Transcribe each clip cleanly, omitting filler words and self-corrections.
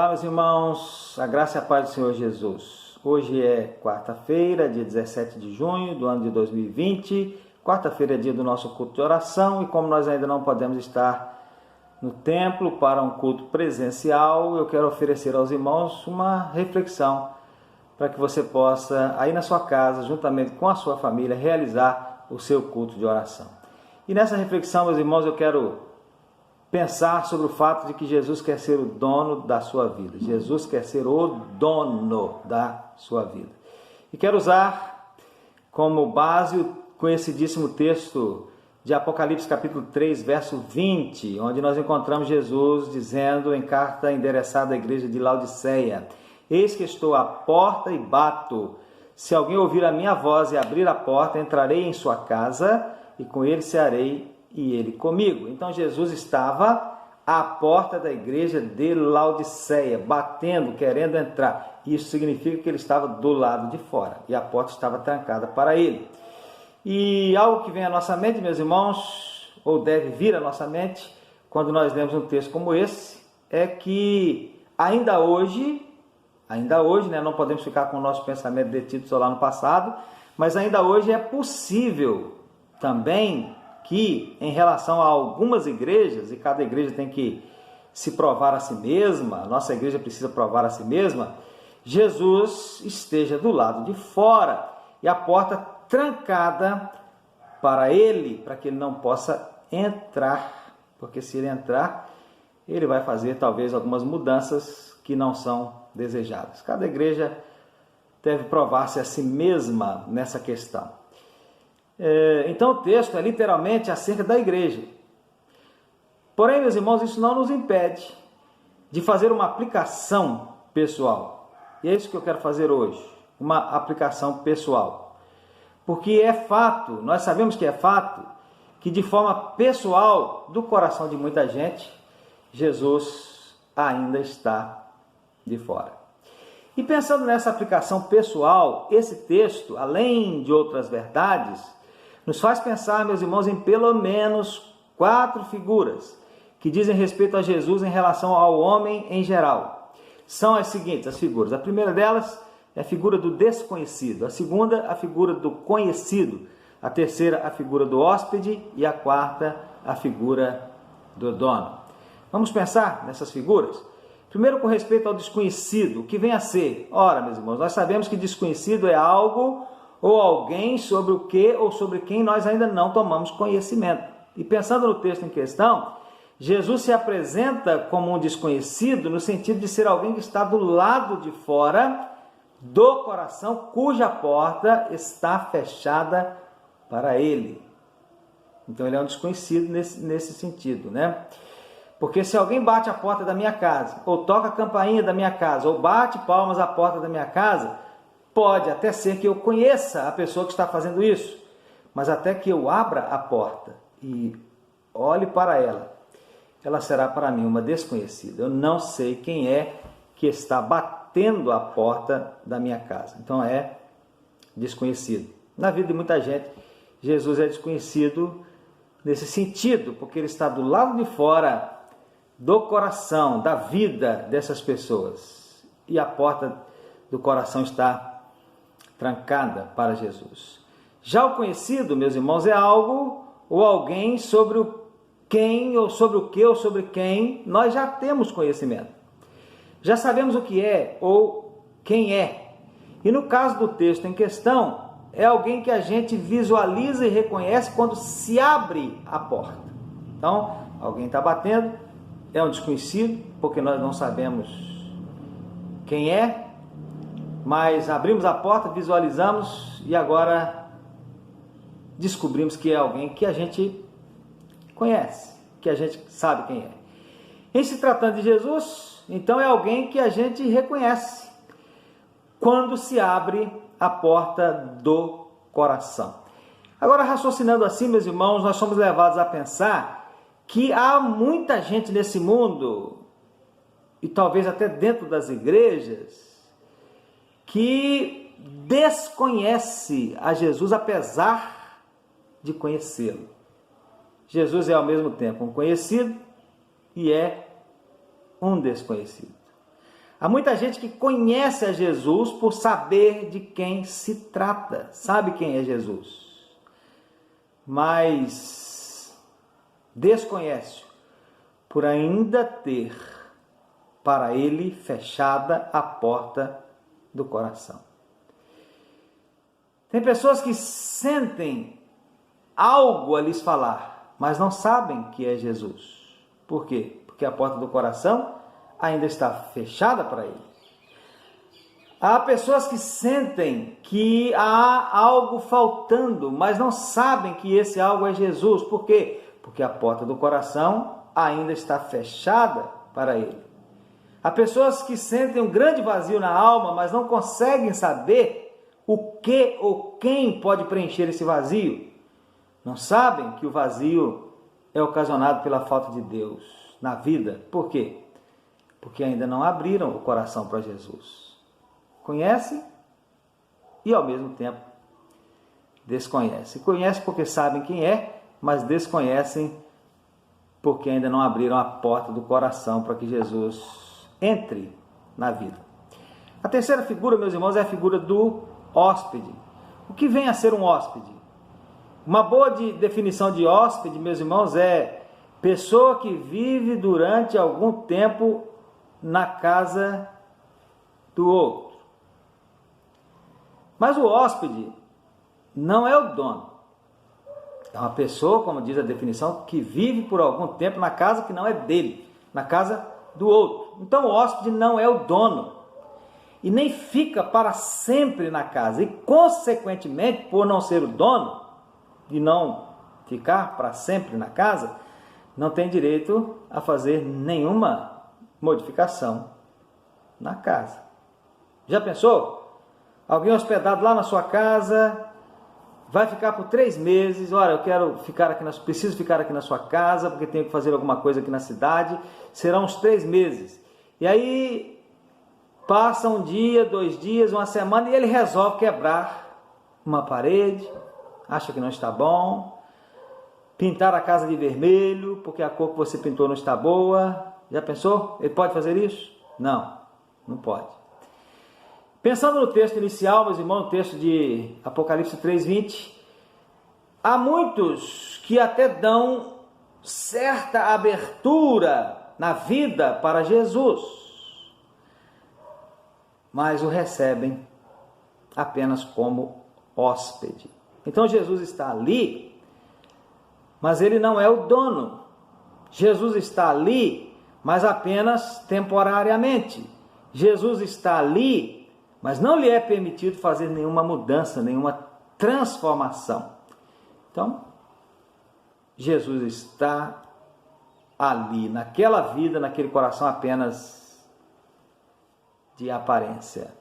Olá, meus irmãos, a graça e a paz do Senhor Jesus. Hoje é quarta-feira, dia 17 de junho do ano de 2020. Quarta-feira é dia do nosso culto de oração e como nós ainda não podemos estar no templo para um culto presencial, eu quero oferecer aos irmãos uma reflexão para que você possa, aí na sua casa, juntamente com a sua família, realizar o seu culto de oração. E nessa reflexão, meus irmãos, eu quero pensar sobre o fato de que Jesus quer ser o dono da sua vida. Jesus quer ser o dono da sua vida. E quero usar como base o conhecidíssimo texto de Apocalipse capítulo 3, verso 20, onde nós encontramos Jesus dizendo em carta endereçada à igreja de Laodiceia: Eis que estou à porta e bato. Se alguém ouvir a minha voz e abrir a porta, entrarei em sua casa e com ele cearei e ele comigo. Então Jesus estava à porta da igreja de Laodiceia, batendo, querendo entrar. Isso significa que ele estava do lado de fora e a porta estava trancada para ele. E algo que vem à nossa mente, meus irmãos, ou deve vir à nossa mente, quando nós lemos um texto como esse, é que ainda hoje, não podemos ficar com o nosso pensamento detido só lá no passado, mas ainda hoje é possível também que, em relação a algumas igrejas, e cada igreja tem que se provar a si mesma, a nossa igreja precisa provar a si mesma, Jesus esteja do lado de fora e a porta trancada para ele, para que ele não possa entrar, porque se ele entrar, ele vai fazer talvez algumas mudanças que não são desejadas. Cada igreja deve provar-se a si mesma nessa questão. Então o texto é literalmente acerca da igreja. Porém, meus irmãos, isso não nos impede de fazer uma aplicação pessoal. E é isso que eu quero fazer hoje, uma aplicação pessoal. Porque é fato, nós sabemos que é fato, que de forma pessoal, do coração de muita gente, Jesus ainda está de fora. E pensando nessa aplicação pessoal, esse texto, além de outras verdades, nos faz pensar, meus irmãos, em pelo menos 4 figuras que dizem respeito a Jesus em relação ao homem em geral. São as seguintes, as figuras. A primeira delas é a figura do desconhecido. A segunda, a figura do conhecido. A terceira, a figura do hóspede. E a quarta, a figura do dono. Vamos pensar nessas figuras? Primeiro, com respeito ao desconhecido, o que vem a ser? Ora, meus irmãos, nós sabemos que desconhecido é algo ou alguém sobre o que ou sobre quem nós ainda não tomamos conhecimento. E pensando no texto em questão, Jesus se apresenta como um desconhecido no sentido de ser alguém que está do lado de fora do coração, cuja porta está fechada para ele. Então ele é um desconhecido nesse sentido, né? Porque se alguém bate a porta da minha casa, ou toca a campainha da minha casa, ou bate palmas à porta da minha casa, pode até ser que eu conheça a pessoa que está fazendo isso, mas até que eu abra a porta e olhe para ela, ela será para mim uma desconhecida. Eu não sei quem é que está batendo a porta da minha casa. Então é desconhecido. Na vida de muita gente, Jesus é desconhecido nesse sentido, porque ele está do lado de fora do coração, da vida dessas pessoas. E a porta do coração está trancada para Jesus. Já o conhecido, meus irmãos, é algo ou alguém sobre o quem, ou sobre o que, ou sobre quem nós já temos conhecimento. Já sabemos o que é ou quem é. E no caso do texto em questão, é alguém que a gente visualiza e reconhece quando se abre a porta. Então, alguém está batendo, é um desconhecido, porque nós não sabemos quem é, mas abrimos a porta, visualizamos e agora descobrimos que é alguém que a gente conhece, que a gente sabe quem é. Em se tratando de Jesus, então é alguém que a gente reconhece quando se abre a porta do coração. Agora, raciocinando assim, meus irmãos, nós somos levados a pensar que há muita gente nesse mundo, e talvez até dentro das igrejas, que desconhece a Jesus apesar de conhecê-lo. Jesus é ao mesmo tempo um conhecido e é um desconhecido. Há muita gente que conhece a Jesus por saber de quem se trata, sabe quem é Jesus, mas desconhece por ainda ter para ele fechada a porta do coração. Tem pessoas que sentem algo a lhes falar, mas não sabem que é Jesus. Por quê? Porque a porta do coração ainda está fechada para ele. Há pessoas que sentem que há algo faltando, mas não sabem que esse algo é Jesus. Por quê? Porque a porta do coração ainda está fechada para ele. Há pessoas que sentem um grande vazio na alma, mas não conseguem saber o que ou quem pode preencher esse vazio. Não sabem que o vazio é ocasionado pela falta de Deus na vida. Por quê? Porque ainda não abriram o coração para Jesus. Conhecem e ao mesmo tempo desconhecem. Conhecem porque sabem quem é, mas desconhecem porque ainda não abriram a porta do coração para que Jesus entre na vida. A terceira figura, meus irmãos, é a figura do hóspede. O que vem a ser um hóspede? Uma boa definição de hóspede, meus irmãos, é pessoa que vive durante algum tempo na casa do outro. Mas o hóspede não é o dono. É uma pessoa, como diz a definição, que vive por algum tempo na casa que não é dele, na casa do outro. Então o hóspede não é o dono e nem fica para sempre na casa. E consequentemente, por não ser o dono e não ficar para sempre na casa, não tem direito a fazer nenhuma modificação na casa. Já pensou? Alguém hospedado lá na sua casa vai ficar por 3 meses. Olha, preciso ficar aqui na sua casa porque tenho que fazer alguma coisa aqui na cidade. Serão uns 3 meses. E aí passa um dia, 2 dias, uma semana e ele resolve quebrar uma parede, acha que não está bom, pintar a casa de vermelho porque a cor que você pintou não está boa. Já pensou? Ele pode fazer isso? Não, não pode. Pensando no texto inicial, meus irmãos, no texto de Apocalipse 3:20, há muitos que até dão certa abertura na vida para Jesus, mas o recebem apenas como hóspede. Então Jesus está ali, mas ele não é o dono. Jesus está ali, mas apenas temporariamente. Jesus está ali, mas não lhe é permitido fazer nenhuma mudança, nenhuma transformação. Então, Jesus está ali, naquela vida, naquele coração apenas de aparência.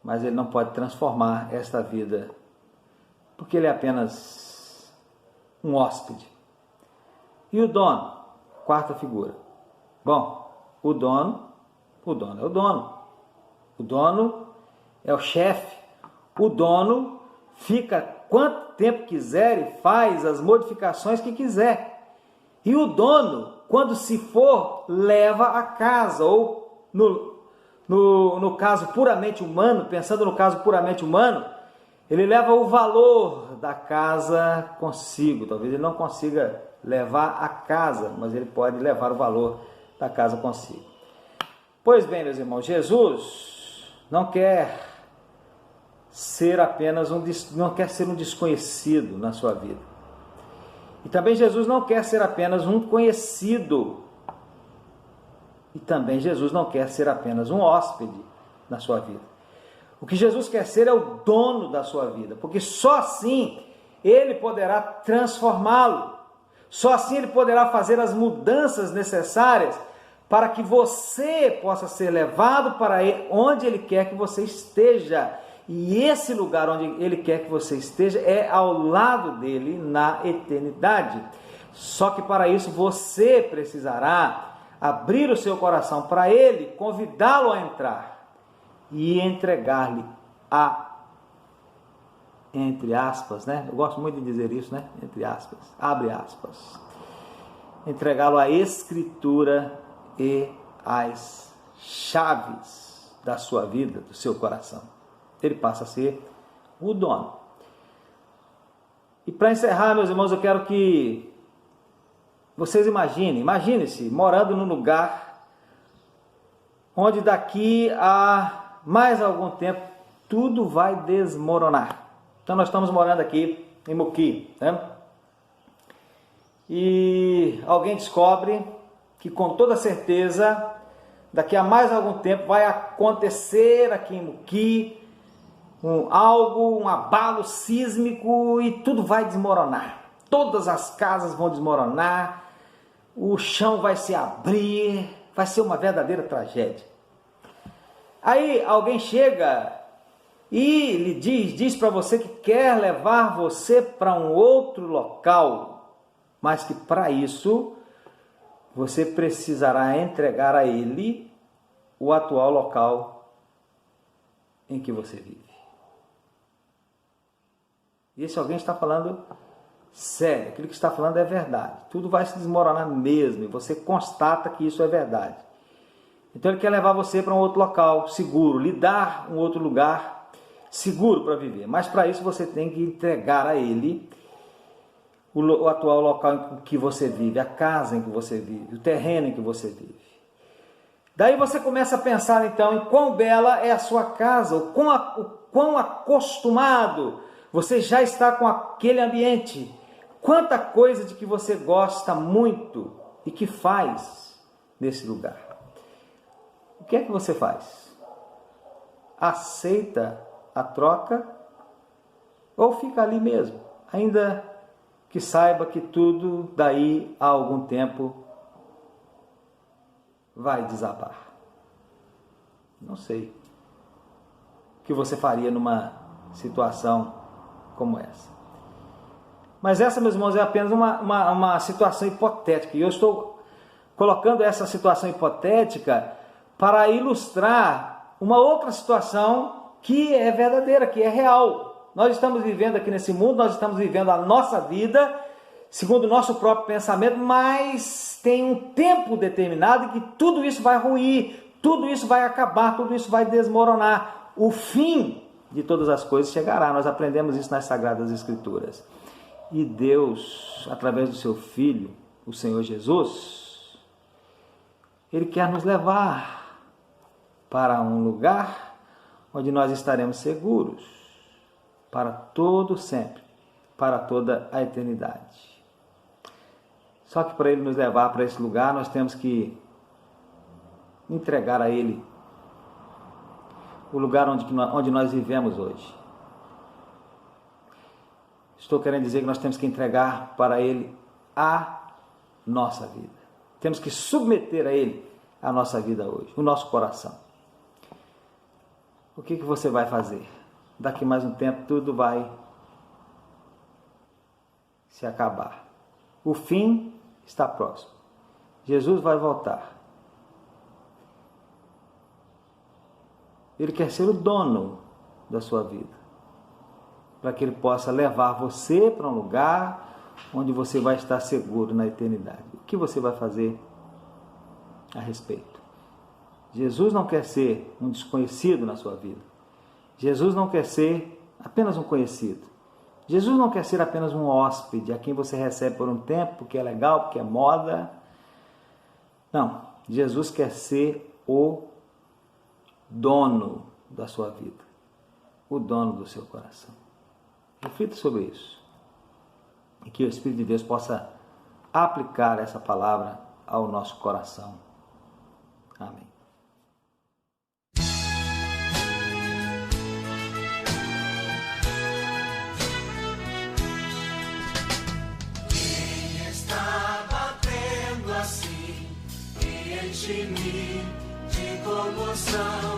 Mas ele não pode transformar esta vida, porque ele é apenas um hóspede. E o dono? Quarta figura. Bom, o dono é o dono. O dono é o chefe. O dono fica quanto tempo quiser e faz as modificações que quiser. E o dono, quando se for, leva a casa. Ou no caso puramente humano, pensando no caso puramente humano, ele leva o valor da casa consigo. Talvez ele não consiga levar a casa, mas ele pode levar o valor da casa consigo. Pois bem, meus irmãos, Jesus não quer ser apenas não quer ser um desconhecido na sua vida. E também Jesus não quer ser apenas um conhecido. E também Jesus não quer ser apenas um hóspede na sua vida. O que Jesus quer ser é o dono da sua vida, porque só assim ele poderá transformá-lo. Só assim ele poderá fazer as mudanças necessárias para que você possa ser levado para onde ele quer que você esteja. E esse lugar onde ele quer que você esteja é ao lado dele na eternidade. Só que para isso você precisará abrir o seu coração para ele, convidá-lo a entrar e entregar-lhe entre aspas, né? Eu gosto muito de dizer isso, né? Entre aspas, abre aspas. Entregá-lo à Escritura e às chaves da sua vida, do seu coração. Ele passa a ser o dono. E para encerrar, meus irmãos, eu quero que vocês imaginem-se morando num lugar onde daqui a mais algum tempo tudo vai desmoronar. Então nós estamos morando aqui em Muqui, né? E alguém descobre que com toda certeza daqui a mais algum tempo vai acontecer aqui em Muqui um abalo sísmico e tudo vai desmoronar. Todas as casas vão desmoronar, o chão vai se abrir, vai ser uma verdadeira tragédia. Aí alguém chega e lhe diz para você que quer levar você para um outro local, mas que para isso você precisará entregar a ele o atual local em que você vive. E esse alguém está falando sério, aquilo que está falando é verdade. Tudo vai se desmoronar mesmo, e você constata que isso é verdade. Então ele quer levar você para um outro local seguro, lhe dar um outro lugar seguro para viver. Mas para isso você tem que entregar a ele o atual local em que você vive, a casa em que você vive, o terreno em que você vive. Daí você começa a pensar então em quão bela é a sua casa, o quão acostumado você já está com aquele ambiente, quanta coisa de que você gosta muito e que faz nesse lugar. O que é que você faz? Aceita a troca ou fica ali mesmo, ainda que saiba que tudo daí a algum tempo vai desabar? Não sei o que você faria numa situação como essa. Mas essa, meus irmãos, é apenas uma situação hipotética. E eu estou colocando essa situação hipotética para ilustrar uma outra situação que é verdadeira, que é real. Nós estamos vivendo aqui nesse mundo, nós estamos vivendo a nossa vida segundo o nosso próprio pensamento, mas tem um tempo determinado em que tudo isso vai ruir, tudo isso vai acabar, tudo isso vai desmoronar. O fim de todas as coisas chegará. Nós aprendemos isso nas Sagradas Escrituras. E Deus, através do seu Filho, o Senhor Jesus, Ele quer nos levar para um lugar onde nós estaremos seguros para todo sempre, para toda a eternidade. Só que para Ele nos levar para esse lugar, nós temos que entregar a Ele o lugar onde nós vivemos hoje. Estou querendo dizer que nós temos que entregar para Ele a nossa vida. Temos que submeter a Ele a nossa vida hoje, o nosso coração. O que você vai fazer? Daqui mais um tempo tudo vai se acabar. O fim está próximo. Jesus vai voltar. Ele quer ser o dono da sua vida, para que Ele possa levar você para um lugar onde você vai estar seguro na eternidade. O que você vai fazer a respeito? Jesus não quer ser um desconhecido na sua vida. Jesus não quer ser apenas um conhecido. Jesus não quer ser apenas um hóspede, a quem você recebe por um tempo, porque é legal, porque é moda. Não, Jesus quer ser o dono da sua vida, o dono do seu coração. Reflita sobre isso e que o Espírito de Deus possa aplicar essa palavra ao nosso coração. Amém. Quem está batendo assim, enche-me de comoção.